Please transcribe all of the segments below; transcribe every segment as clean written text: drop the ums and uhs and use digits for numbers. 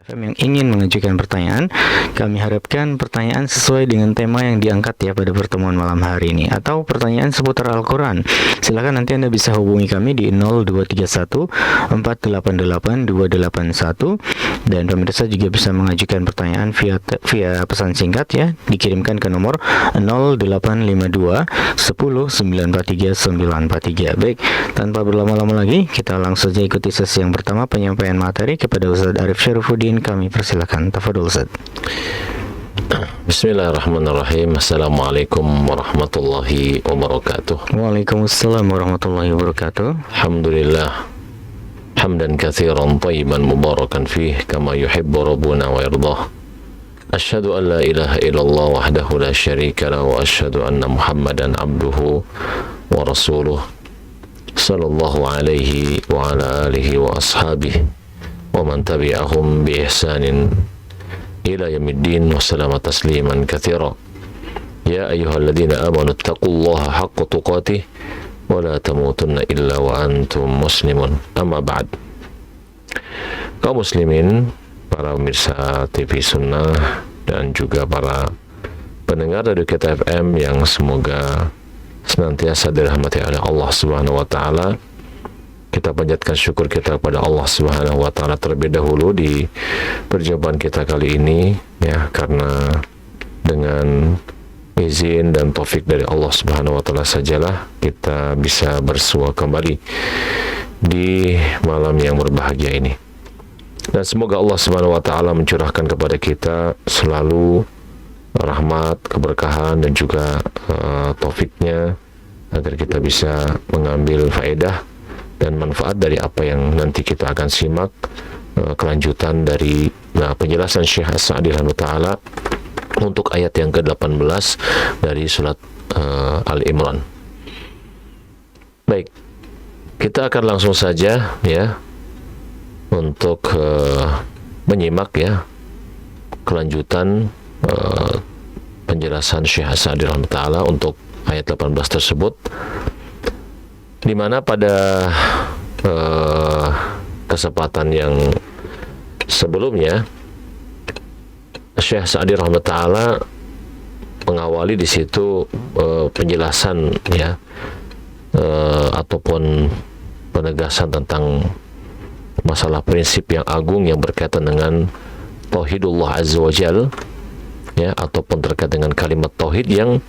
FM yang ingin mengajukan pertanyaan, kami harapkan pertanyaan sesuai dengan tema yang diangkat ya pada pertemuan malam hari ini, atau pertanyaan seputar Al-Quran. Silakan nanti Anda bisa hubungi kami di 0231 488 281, dan pemirsa juga bisa mengajukan pertanyaan via pesan singkat ya, dikirimkan ke nomor 0852 10 943 943. Baik, tanpa berlama-lama lagi, kita langsung saja ikuti sesi yang pertama, penyampaian materi kepada Ustaz Arif Syarifuddin. Kami persilakan, tafadhol Ustaz. Bismillahirrahmanirrahim. Assalamualaikum warahmatullahi wabarakatuh. Waalaikumsalam warahmatullahi wabarakatuh. Alhamdulillah hamdan katsiran tayyiban mubarakan fih kama yuhibbu rabbuna wa yardah. Asyhadu an la ilaha illallah wahdahu la syarika lahu wa asyhadu anna Muhammadan abduhu wa rasuluh sallallahu alaihi wa ala alihi wa ashabihi wa man tabi'ahum bi ihsanin ila yaumiddin wa salama tasliman katsira. Ya ayyuhalladzina amanu taqullaha haqqa tuqatih wa la tamutunna illa wa antum muslimun. Amma ba'd. Kaum muslimin, para pemirsa TV Sunnah dan juga para pendengar dari Kita FM yang semoga senantiasa dirahmati oleh Allah Subhanahu wa taala. Kita panjatkan syukur kita kepada Allah Subhanahu wa taala terlebih dahulu di perjumpaan kita kali ini ya, karena dengan izin dan taufik dari Allah Subhanahu wa taala sajalah kita bisa bersua kembali di malam yang berbahagia ini. Dan semoga Allah Subhanahu wa taala mencurahkan kepada kita selalu rahmat, keberkahan dan juga taufiknya agar kita bisa mengambil faedah dan manfaat dari apa yang nanti kita akan simak kelanjutan dari penjelasan Syekh As-Sa'di rahimahullah untuk ayat yang ke-18 dari surat Al-Imran. Baik, kita akan langsung saja ya untuk menyimak ya kelanjutan penjelasan Syekh As-Sa'di rahimahullah untuk ayat 18 tersebut, di mana pada kesempatan yang sebelumnya Syekh Sa'di rahimahullah mengawali di situ penjelasan ya ataupun penegasan tentang masalah prinsip yang agung yang berkaitan dengan tauhidullah azza wajal ya, ataupun terkait dengan kalimat tauhid yang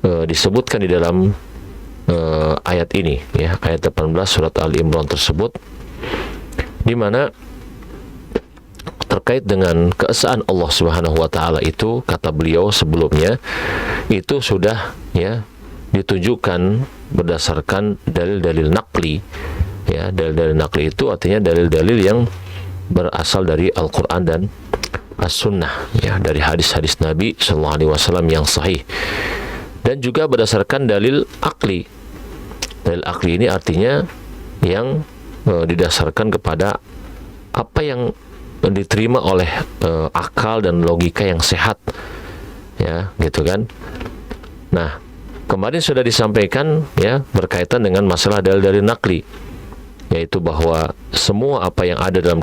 disebutkan di dalam ayat ini ya, ayat 18 surat Al-Imran tersebut, di mana terkait dengan keesaan Allah Subhanahu wa taala itu, kata beliau sebelumnya, itu sudah ya ditunjukkan berdasarkan dalil-dalil naqli ya. Dalil-dalil naqli itu artinya dalil-dalil yang berasal dari Al-Qur'an dan As-Sunnah ya, dari hadis-hadis Nabi sallallahu alaihi wasallam yang sahih, dan juga berdasarkan dalil akli. Dalil akli ini artinya yang didasarkan kepada apa yang diterima oleh akal dan logika yang sehat ya, gitu kan. Nah, kemarin sudah disampaikan ya berkaitan dengan masalah dalil-dalil nakli, yaitu bahwa semua apa yang ada dalam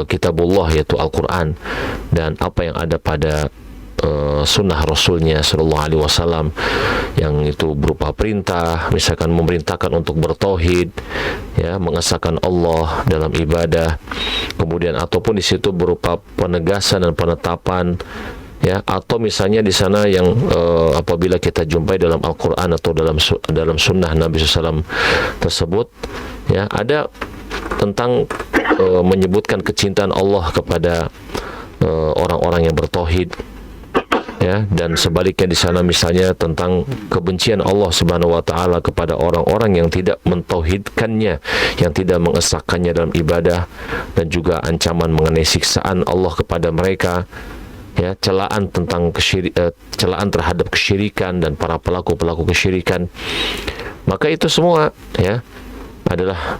kitabullah yaitu Al-Quran, dan apa yang ada pada sunnah Rasulnya Sallallahu Alaihi Wasallam yang itu berupa perintah, misalkan memerintahkan untuk bertauhid ya, mengesahkan Allah dalam ibadah, kemudian ataupun di situ berupa penegasan dan penetapan ya, atau misalnya di sana yang apabila kita jumpai dalam Al-Quran atau dalam sunnah Nabi SAW tersebut ya, ada tentang menyebutkan kecintaan Allah kepada orang-orang yang bertauhid ya, dan sebaliknya di sana misalnya tentang kebencian Allah Subhanahu wa taala kepada orang-orang yang tidak mentauhidkannya, yang tidak mengesahkannya dalam ibadah, dan juga ancaman mengenai siksaan Allah kepada mereka ya, celaan tentang celaan terhadap kesyirikan dan para pelaku-pelaku kesyirikan. Maka itu semua ya adalah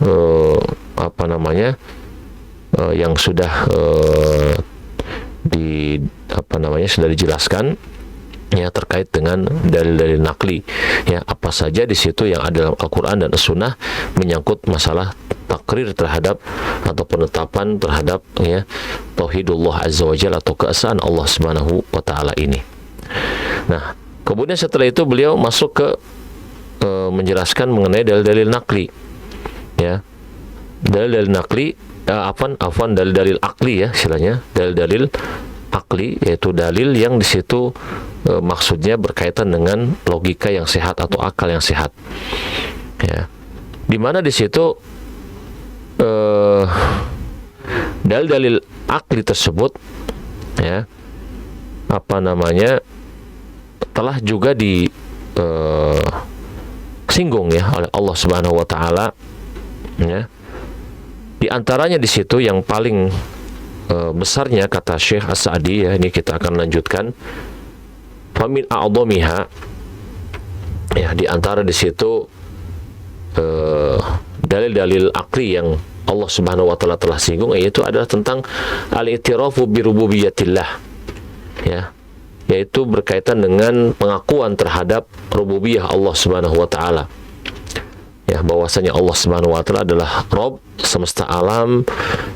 yang sudah sudah dijelaskan ya, terkait dengan dalil-dalil nakli ya, apa saja di situ yang ada dalam Al-Quran dan As-Sunnah menyangkut masalah takrir terhadap atau penetapan terhadap ya tauhidullah azza wajalla atau keesaan Allah Subhanahu wa taala ini. Nah, kemudian setelah itu beliau masuk ke menjelaskan mengenai dalil-dalil nakli. Ya. Dalil-dalil nakli dalil-dalil akli ya istilahnya, dalil-dalil akli yaitu dalil yang di situ maksudnya berkaitan dengan logika yang sehat atau akal yang sehat. Ya. Di mana di situ dalil-dalil akli tersebut ya telah juga singgung ya oleh Allah Subhanahu wa taala ya. Di antaranya di situ yang paling besarnya kata Syekh As-Sa'di ya, ini kita akan lanjutkan, famin a'dhamiha ya, di antara di situ dalil-dalil akli yang Allah Subhanahu wa taala telah singgung, yaitu adalah tentang al-i'tirafu bi rububiyatillah ya, yaitu berkaitan dengan pengakuan terhadap rububiyah Allah Subhanahu wa taala. Ya, bahwasanya Allah Subhanahu wa taala adalah Rabb semesta alam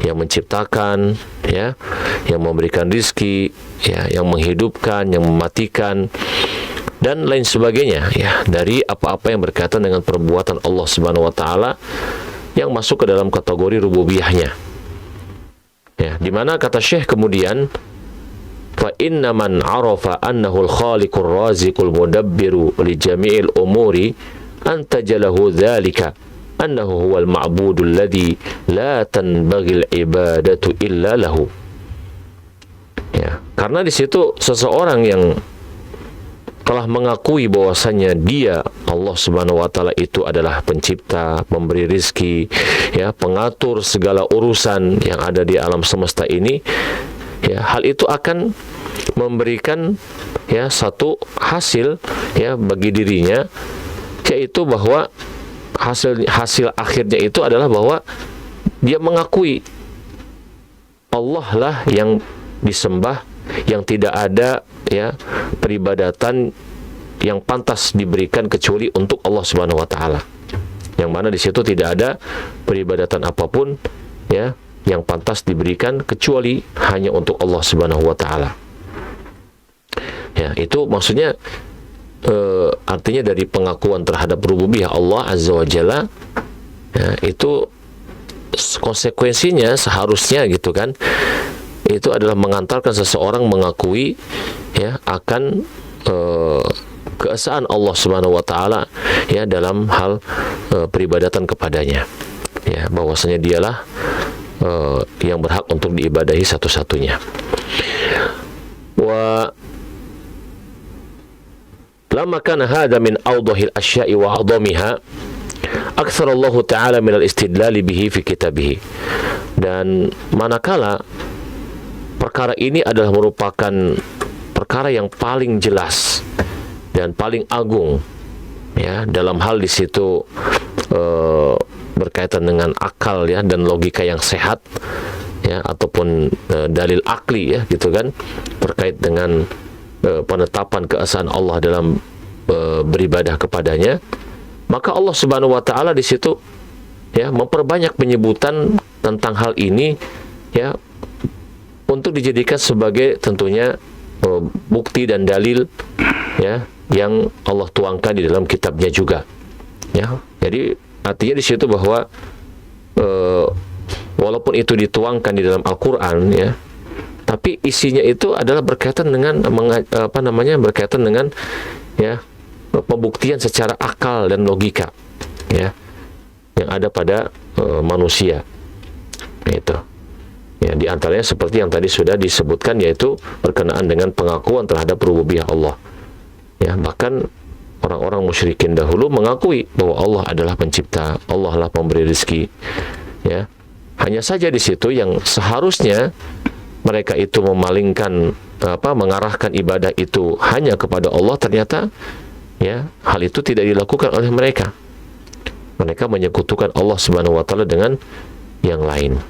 yang menciptakan ya, yang memberikan rizki ya, yang menghidupkan, yang mematikan dan lain sebagainya ya, dari apa-apa yang berkaitan dengan perbuatan Allah Subhanahu wa taala yang masuk ke dalam kategori rububiyahnya. Ya, di mana kata Syekh kemudian fa inna man arafa annahu al-khaliqur raziqul mudabbiru li jami'il umuri antajalahu dzalika annahu huwal ma'budul ladzi la tanbaghil ibadatu illa lahu. Ya, karena di situ seseorang yang telah mengakui bahwasanya dia Allah Subhanahu wa taala itu adalah pencipta, pemberi rizki, ya, pengatur segala urusan yang ada di alam semesta ini, ya, hal itu akan memberikan ya satu hasil ya bagi dirinya, yaitu bahwa hasil akhirnya itu adalah bahwa dia mengakui Allah lah yang disembah, yang tidak ada ya peribadatan yang pantas diberikan kecuali untuk Allah Subhanahu wa taala. Yang mana di situ tidak ada peribadatan apapun ya yang pantas diberikan kecuali hanya untuk Allah Subhanahu wa taala. Ya, itu maksudnya artinya dari pengakuan terhadap rububiyah Allah Azza wa Jalla ya, itu konsekuensinya seharusnya gitu kan, itu adalah mengantarkan seseorang mengakui ya akan keesaan Allah Subhanahu wa taala ya dalam hal peribadatan kepadanya. Ya, bahwasanya dialah yang berhak untuk diibadahi satu-satunya. Wa lamma kana hadha min awdahil asya'i wa 'azamiha aktsara Allah taala min al-istidlal bihi fi kitabih. Dan manakala perkara ini adalah merupakan perkara yang paling jelas dan paling agung ya dalam hal di situ berkaitan dengan akal ya dan logika yang sehat ya ataupun dalil akli ya gitu kan terkait dengan penetapan keesaan Allah dalam beribadah kepadanya, maka Allah Subhanahu wa taala di situ ya memperbanyak penyebutan tentang hal ini ya untuk dijadikan sebagai tentunya bukti dan dalil ya yang Allah tuangkan di dalam kitabnya juga ya. Jadi artinya di situ bahwa walaupun itu dituangkan di dalam Al-Qur'an ya, tapi isinya itu adalah berkaitan dengan berkaitan dengan ya pembuktian secara akal dan logika ya yang ada pada manusia itu. Ya, di antaranya seperti yang tadi sudah disebutkan, yaitu berkenaan dengan pengakuan terhadap rububiyah Allah. Ya, bahkan orang-orang musyrikin dahulu mengakui bahwa Allah adalah pencipta, Allah lah pemberi rezeki. Ya. Hanya saja di situ yang seharusnya mereka itu memalingkan mengarahkan ibadah itu hanya kepada Allah, ternyata ya hal itu tidak dilakukan oleh mereka. Mereka menyekutukan Allah Subhanahu wa taala dengan yang lain.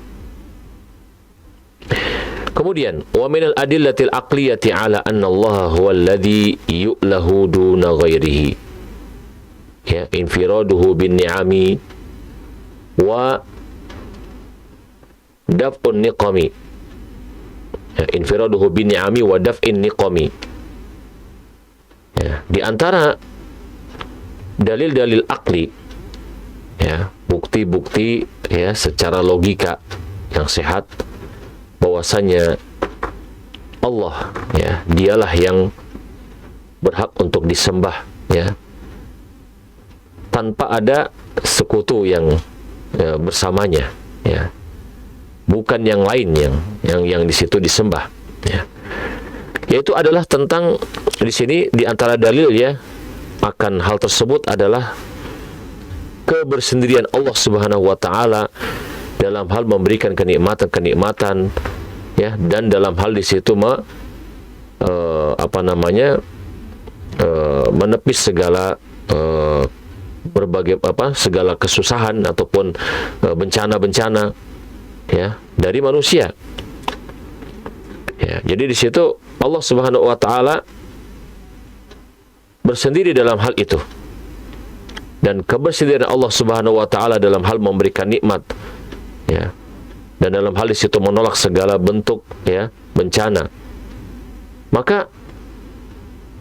Kemudian wa minal adillatil aqliyati ala anna Allah huwa alladhi yu'lahu duna ghairihi ya infiraduhu bin ni'ami wa daf'un niqami, ya, infiraduhu bin ni'ami wa daf'in niqami. Ya, di antara dalil-dalil akli, ya, bukti-bukti ya secara logika yang sehat bahwasanya Allah, ya, dialah yang berhak untuk disembah, ya, tanpa ada sekutu yang bersamanya, ya, bukan yang lain yang di situ disembah, ya. Yaitu adalah tentang di sini di antara dalil, ya, akan hal tersebut adalah kebersendirian Allah Subhanahu wa taala dalam hal memberikan kenikmatan-kenikmatan, ya, dan dalam hal di situ menepis segala berbagai segala kesusahan ataupun bencana-bencana, ya, dari manusia. Ya, jadi di situ Allah Subhanahu wa taala bersendiri dalam hal itu. Dan kebersendirian Allah Subhanahu wa taala dalam hal memberikan nikmat, ya, dan dalam hal di situ menolak segala bentuk, ya, bencana. Maka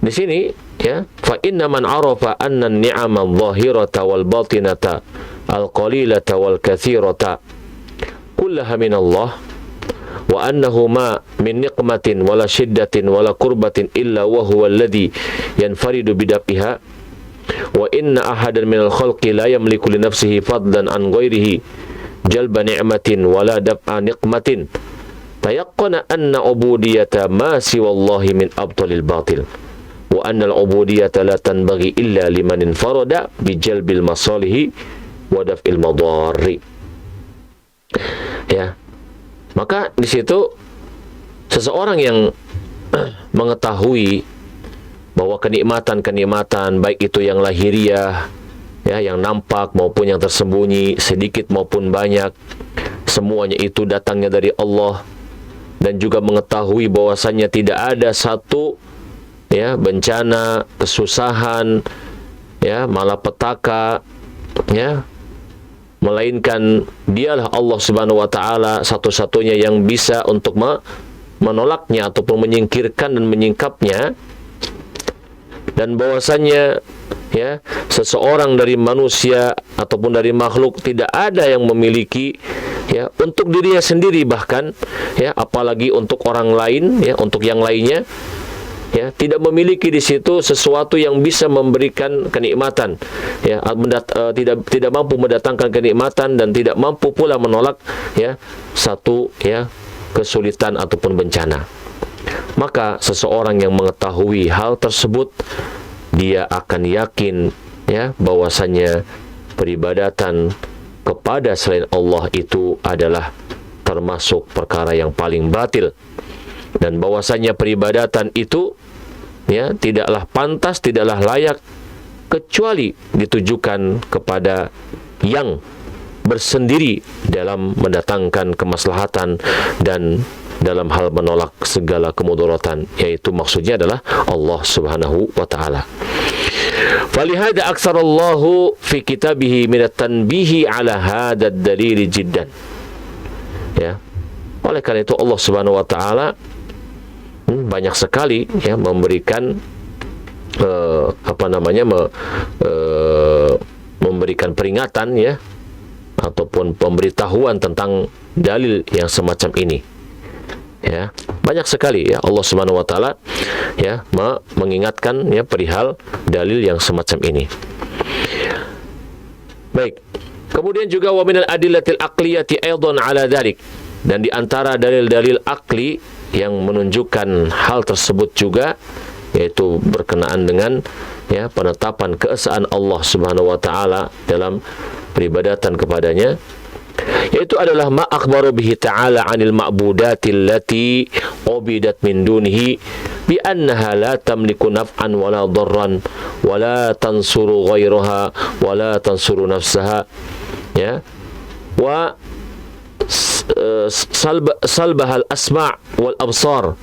di sini, ya, fa inna man arafa anna an-ni'ama adh-dhahirata wal batinata al-qalilata wal katsirata kullaha min Allah wa annahu ma min niqmatin wala shiddatin wala kurbatin illa wa huwa alladhi yanfaridu bidafiha wa inna ahadan minal khalqi la yamliku li nafsihi fadlan an ghairihi jalba ni'matin wala daf'a niqmatin tayaqqana anna ubudiyata ma siwallahi min abtalil batil wa anna al-ubudiyata la tanbaghi illa liman infarada bi jalbil masalihi wa daf'il madarri. Ya, maka di situ seseorang yang mengetahui bahwa kenikmatan-kenikmatan baik itu yang lahiriah, ya, yang nampak maupun yang tersembunyi, sedikit maupun banyak, semuanya itu datangnya dari Allah, dan juga mengetahui bahwasannya tidak ada satu, ya, bencana, kesusahan, ya, malapetaka, ya, melainkan dialah Allah Subhanahu wa taala satu-satunya yang bisa untuk menolaknya ataupun menyingkirkan dan menyingkapnya, dan bahwasannya, ya, seseorang dari manusia ataupun dari makhluk tidak ada yang memiliki, ya, untuk dirinya sendiri bahkan, ya, apalagi untuk orang lain, ya, untuk yang lainnya, ya, tidak memiliki di situ sesuatu yang bisa memberikan kenikmatan, ya, tidak mampu mendatangkan kenikmatan dan tidak mampu pula menolak, ya, satu, ya, kesulitan ataupun bencana. Maka seseorang yang mengetahui hal tersebut, dia akan yakin, ya, bahwasannya peribadatan kepada selain Allah itu adalah termasuk perkara yang paling batil, dan bahwasannya peribadatan itu, ya, tidaklah pantas, tidaklah layak kecuali ditujukan kepada yang bersendiri dalam mendatangkan kemaslahatan dan dalam hal menolak segala kemudaratan, yaitu maksudnya adalah Allah Subhanahu wa taala. Falihada aktsarallahu fi kitabihi min at-tanbihi ala hadha ad-dalil jiddan. Ya. Oleh karena itu Allah Subhanahu wa taala banyak sekali, ya, memberikan memberikan peringatan, ya, ataupun pemberitahuan tentang dalil yang semacam ini. Ya, banyak sekali, ya, Allah Subhanahu wa taala, ya, mengingatkan, ya, perihal dalil yang semacam ini. Baik. Kemudian juga wa minal adillatil aqliyati aidan ala dzalik, dan di antara dalil-dalil akli yang menunjukkan hal tersebut juga, yaitu berkenaan dengan, ya, penetapan keesaan Allah Subhanahu wa taala dalam peribadatan kepadanya, yaitu adalah ma akhbaru bihi ta'ala 'anil ma'budati allati ubidat min dunihi bi annaha la tamliku naf'an wala dharran wala tansuru ghairaha wala tansuru nafsaha, ya, wa salbahal asma' wal absar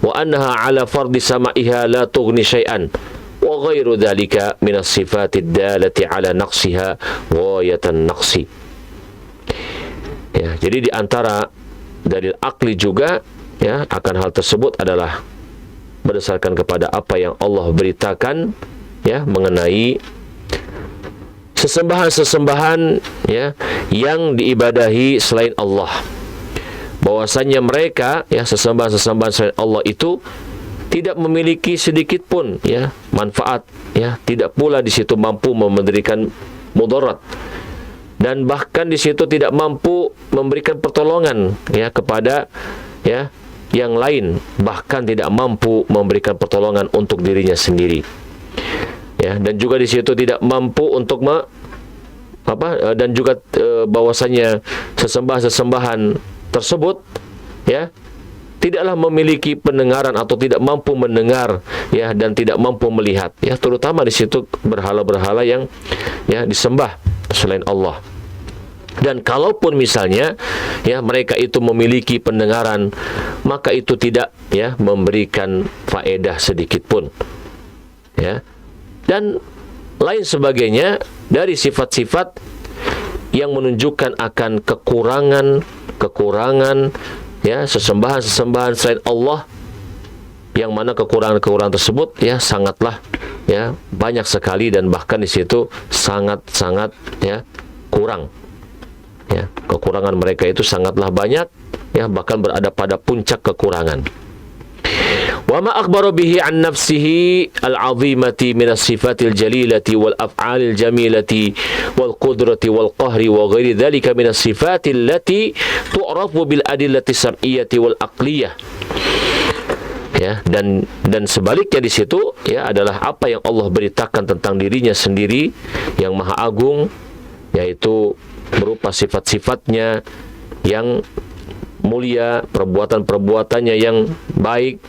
wa annaha 'ala fardi sama'iha la tughni syai'an wa ghairu dhalika min as-sifati ad-dalati 'ala naqsiha ghayatan naqsi. Ya, jadi di antara dalil akli juga ya akan hal tersebut adalah berdasarkan kepada apa yang Allah beritakan ya mengenai sesembahan-sesembahan ya yang diibadahi selain Allah. Bahwasanya mereka ya sesembahan-sesembahan selain Allah itu tidak memiliki sedikit pun ya manfaat ya, tidak pula di situ mampu memberikan mudarat, dan bahkan di situ tidak mampu memberikan pertolongan ya kepada ya yang lain, bahkan tidak mampu memberikan pertolongan untuk dirinya sendiri. Ya, dan juga di situ tidak mampu untuk dan juga bahwasanya sesembahan-sesembahan tersebut ya tidaklah memiliki pendengaran atau tidak mampu mendengar ya, dan tidak mampu melihat ya, terutama di situ berhala-berhala yang ya disembah selain Allah. Dan kalaupun misalnya ya mereka itu memiliki pendengaran, maka itu tidak ya memberikan faedah sedikit pun ya, dan lain sebagainya dari sifat-sifat yang menunjukkan akan kekurangan ya sesembahan-sesembahan selain Allah, yang mana kekurangan-kekurangan tersebut ya sangatlah ya banyak sekali, dan bahkan di situ sangat-sangat ya kurang ya, kekurangan mereka itu sangatlah banyak ya, bahkan berada pada puncak kekurangan. Wa ma akhbara bihi an nafsihi al-'azimati min as-sifatil jalilati wal af'alil jamilati wal qudrati wal qahri wa ghairi dhalika min as-sifatil lati tu'rafu bil adillati sam'iyyati wal aqliyah. Ya, dan sebaliknya di situ ya adalah apa yang Allah beritakan tentang dirinya sendiri yang maha agung, yaitu berupa sifat-sifatnya yang mulia, perbuatan-perbuatannya yang baik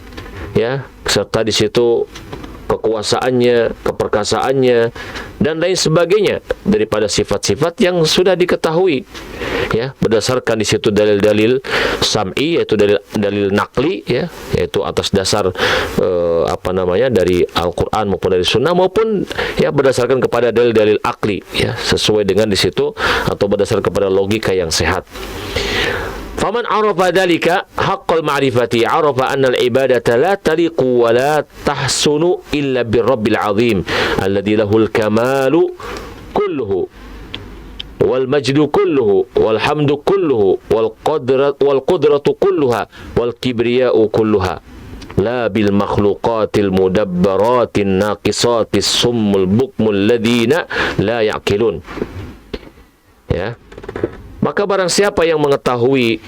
ya, serta di situ kekuasaannya, keperkasaannya dan lain sebagainya daripada sifat-sifat yang sudah diketahui ya, berdasarkan di situ dalil-dalil sam'i, yaitu dalil nakli ya, yaitu atas dasar dari Al-Qur'an maupun dari Sunnah, maupun ya berdasarkan kepada dalil-dalil akli ya, sesuai dengan di situ atau berdasarkan kepada logika yang sehat. Faman arafa dzalika haqqal ma'rifati arafa anna al-ibadata la taliqu wa la tahsunu illa birabbil azim alladzi lahul kamalu kulluhu wal majdu kulluhu wal hamdu kulluhu wal qudratu kulluha wal kibriya'u kulluha la bil makhluqatil mudabbaratin naqisatis summul bukmul ladzina la ya'qilun. Ya, maka barang siapa yang mengetahui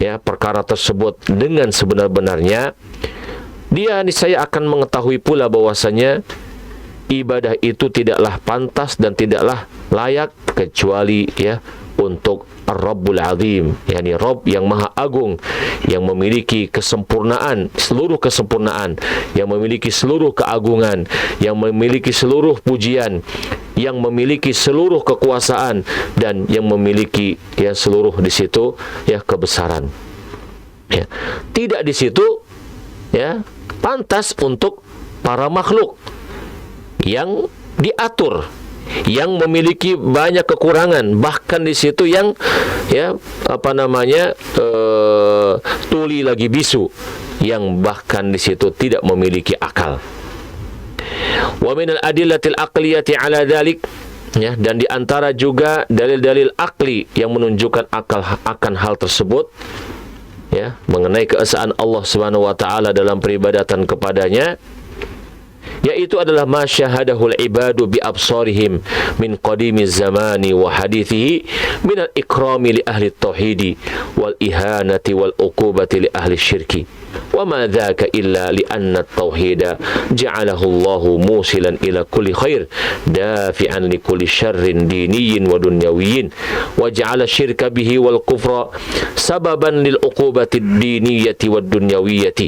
ya perkara tersebut dengan sebenar-benarnya, dia niscaya akan mengetahui pula bahwasanya ibadah itu tidaklah pantas dan tidaklah layak kecuali ya untuk Ar-Rabbul Azim, yakni Rabb yang maha agung, yang memiliki kesempurnaan, seluruh kesempurnaan, yang memiliki seluruh keagungan, yang memiliki seluruh pujian, yang memiliki seluruh kekuasaan, dan yang memiliki ya seluruh di situ ya kebesaran. Ya, tidak di situ ya pantas untuk para makhluk yang diatur, yang memiliki banyak kekurangan, bahkan di situ yang ya tuli lagi bisu, yang bahkan di situ tidak memiliki akal. Wa min al-adillatil aqliyati ala dzalik, ya, dan di antara juga dalil-dalil akli yang menunjukkan akal akan hal tersebut ya, mengenai keesaan Allah Subhanahu wa taala dalam peribadatan kepadanya, yaitu adalah ma syahadahul ibadu bi absarihim min qadimiz zamani wa hadithihi min al-ikrami li ahli tauhidi wal ihanati wal uqubati li ahli syirki wa ma dzaka illa li anna at-tauhida ja'alahu Allahu musilan ila kulli khair dafi'an li kulli syarrin diniyyin wa dunyawiyyin wa ja'ala syirka bihi wal kufra sababan lil uqubati ad-diniyyati wad dunyawiyyati.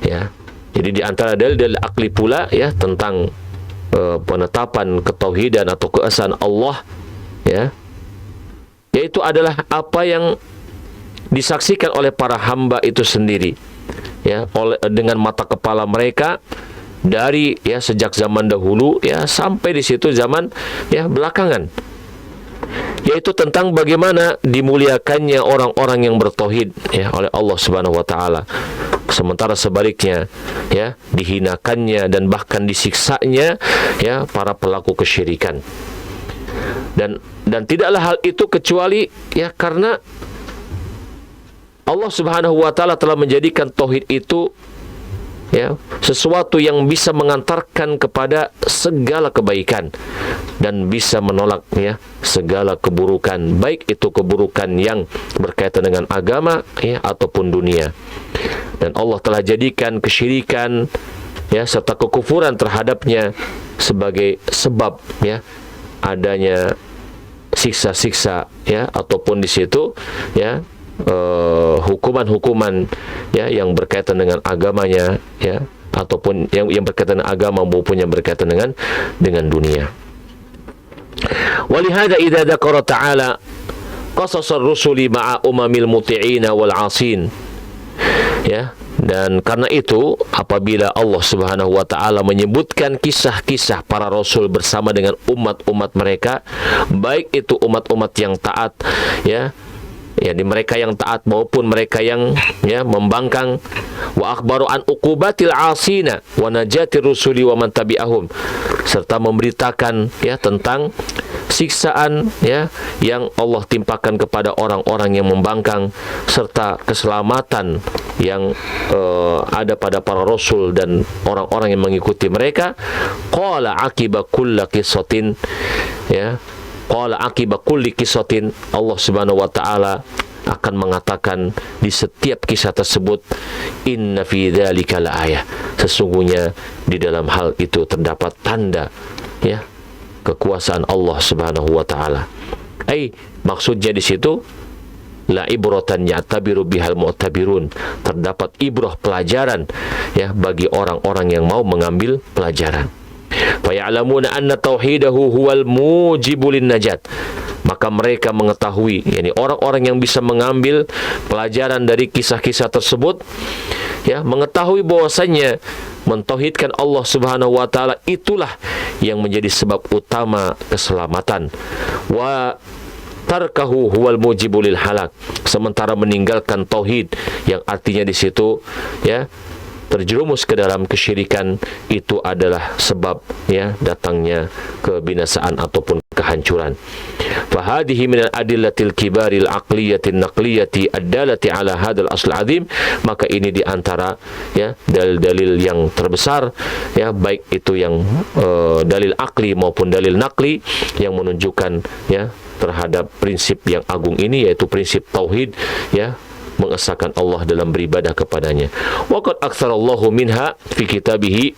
Ya, jadi di antara dalil-dalil akli pula ya tentang penetapan ketauhidan atau keesaan Allah ya, yaitu adalah apa yang disaksikan oleh para hamba itu sendiri ya, dengan mata kepala mereka dari ya sejak zaman dahulu ya sampai di situ zaman ya belakangan yaitu tentang bagaimana dimuliakannya orang-orang yang bertauhid ya oleh Allah Subhanahu wa taala. Sementara sebaliknya ya dihinakannya dan bahkan disiksanya ya para pelaku kesyirikan. Dan tidaklah hal itu kecuali ya karena Allah Subhanahu wa taala telah menjadikan tauhid itu ya sesuatu yang bisa mengantarkan kepada segala kebaikan dan bisa menolak ya segala keburukan, baik itu keburukan yang berkaitan dengan agama ya ataupun dunia. Dan Allah telah jadikan kesyirikan ya serta kekufuran terhadapnya sebagai sebab ya adanya siksa-siksa ya ataupun di situ ya hukuman-hukuman ya yang berkaitan dengan agamanya ya ataupun yang berkaitan dengan agama maupun yang berkaitan dengan dunia. Walihada idza dzakara ta'ala qasasar rusuli ma'a umamil muti'ina wal 'asin. Ya, dan karena itu apabila Allah Subhanahu wa taala menyebutkan kisah-kisah para rasul bersama dengan umat-umat mereka, baik itu umat-umat yang taat ya di mereka yang taat maupun mereka yang ya membangkang, wa akhbaru an uqubatil asina wa najati rusuli wa man tabi'ahum, serta memberitakan ya tentang siksaan ya yang Allah timpakan kepada orang-orang yang membangkang serta keselamatan yang ada pada para rasul dan orang-orang yang mengikuti mereka. Qala aqiba kulli qisatin ya qala aqiba kulli qisatin, Allah Subhanahu wa taala akan mengatakan di setiap kisah tersebut, inna fi dzalika laayah, sesungguhnya di dalam hal itu terdapat tanda ya kekuasaan Allah Subhanahu wa taala. Maksudnya di situ la ibratan ya'tabiru bihal mu'tabirun, terdapat ibrah pelajaran ya bagi orang-orang yang mau mengambil pelajaran. Fa ya'lamuna anna tauhidahu huwal mujibul najat, maka mereka mengetahui, yakni orang-orang yang bisa mengambil pelajaran dari kisah-kisah tersebut ya mengetahui bahwasanya mentauhidkan Allah Subhanahu wa taala itulah yang menjadi sebab utama keselamatan. Wa tarkahu huwal mujibul halak, sementara meninggalkan tauhid yang artinya di situ ya terjerumus ke dalam kesyirikan itu adalah sebab ya datangnya kebinasaan ataupun kehancuran. Fahadihi min al-adillatil kibaril aqliyatin naqliyati ad-dalati ala hadzal asl azim, maka ini di antara ya dalil-dalil yang terbesar ya baik itu yang dalil akli maupun dalil nakli yang menunjukkan ya terhadap prinsip yang agung ini, yaitu prinsip tauhid ya, mengesahkan Allah dalam beribadah kepadanya. Waqad aktsarallahu minha fi kitabihi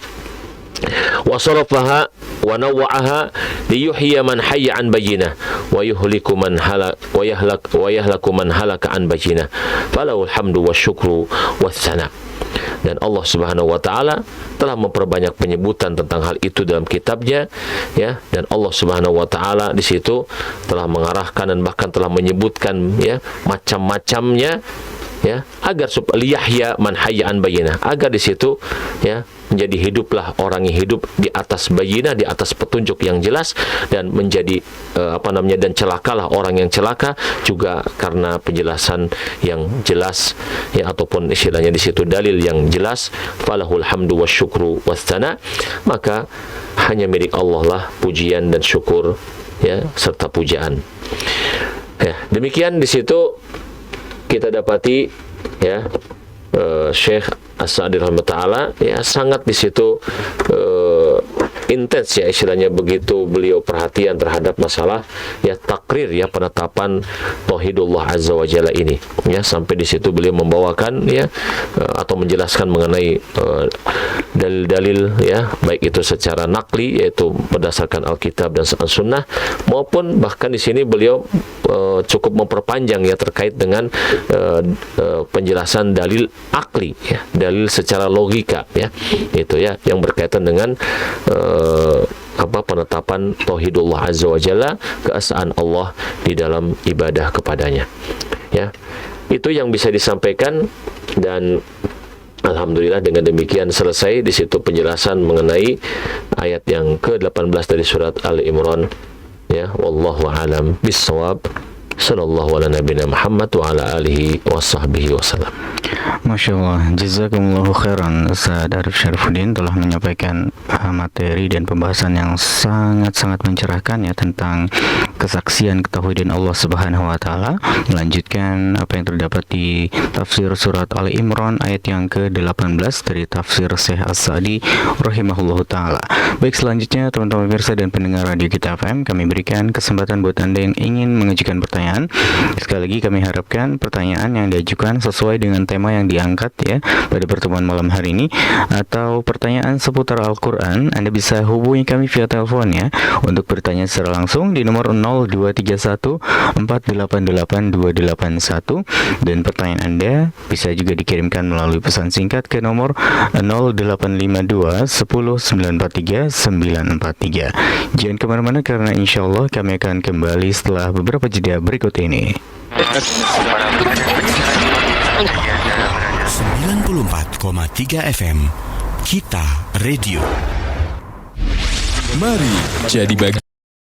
wa sarafaha wa nawwa'aha liyuhyiya man hayya an bayyinah wa yuhliku man halak wa yahlaku man halaka an bayyinah falahul hamdu wasyukru watsana. Dan Allah Subhanahu wa taala telah memperbanyak penyebutan tentang hal itu dalam kitabnya ya, dan Allah Subhanahu wa taala di situ telah mengarahkan dan bahkan telah menyebutkan ya macam-macamnya ya agar liyahya man hayya an bayyinah, agar di situ ya menjadi hiduplah orang yang hidup di atas bayyinah, di atas petunjuk yang jelas, dan menjadi dan celakalah orang yang celaka juga karena penjelasan yang jelas ya, ataupun istilahnya di situ dalil yang jelas. Falahul hamdu wasyukru watsana, maka hanya milik Allah lah pujian dan syukur ya serta pujaan. Ya, demikian di situ kita dapati ya Syekh As-Sa'di rahimahullah ya sangat di situ intens ya istilahnya, begitu beliau perhatian terhadap masalah ya takrir ya penetapan tauhidullah azza wa jalla ini ya, sampai di situ beliau membawakan ya atau menjelaskan mengenai dalil-dalil ya baik itu secara nakli yaitu berdasarkan Alkitab dan Sunnah, maupun bahkan di sini beliau cukup memperpanjang ya terkait dengan penjelasan dalil akli ya, dalil secara logika ya, itu ya yang berkaitan dengan penetapan tauhidullah azza wa jalla, keesaan Allah di dalam ibadah kepadanya ya. Itu yang bisa disampaikan, dan alhamdulillah dengan demikian selesai di situ penjelasan mengenai ayat yang ke-18 dari surat Ali Imran ya, Ya, wallahu alam bissawab. Sallallahu ala nabiyina Muhammad wa ala alihi wa sahbihi wasallam. Masya Allah, jazakumullahu khairan Ustaz Arif Syarifuddin telah menyampaikan materi dan pembahasan yang sangat-sangat mencerahkan ya tentang kesaksian ketauhidan Allah Subhanahu wa taala. Melanjutkan apa yang terdapat di tafsir surat Ali Imran ayat yang ke-18 dari tafsir Syekh As-Sa'di rahimahullahu taala. Baik, selanjutnya teman-teman pemirsa dan pendengar radio Kita FM, kami berikan kesempatan buat Anda yang ingin mengajukan pertanyaan. Sekali lagi kami harapkan pertanyaan yang diajukan sesuai dengan tema yang diangkat ya pada pertemuan malam hari ini, atau pertanyaan seputar Al-Quran. Anda bisa hubungi kami via telepon ya untuk bertanya secara langsung di nomor 0231 488 281, dan pertanyaan Anda bisa juga dikirimkan melalui pesan singkat ke nomor 0852 10 943 943. Jangan kemana-mana karena insya Allah kami akan kembali setelah beberapa jeda berikut ini. 94,3 FM Kita Radio. Mari jadi bagian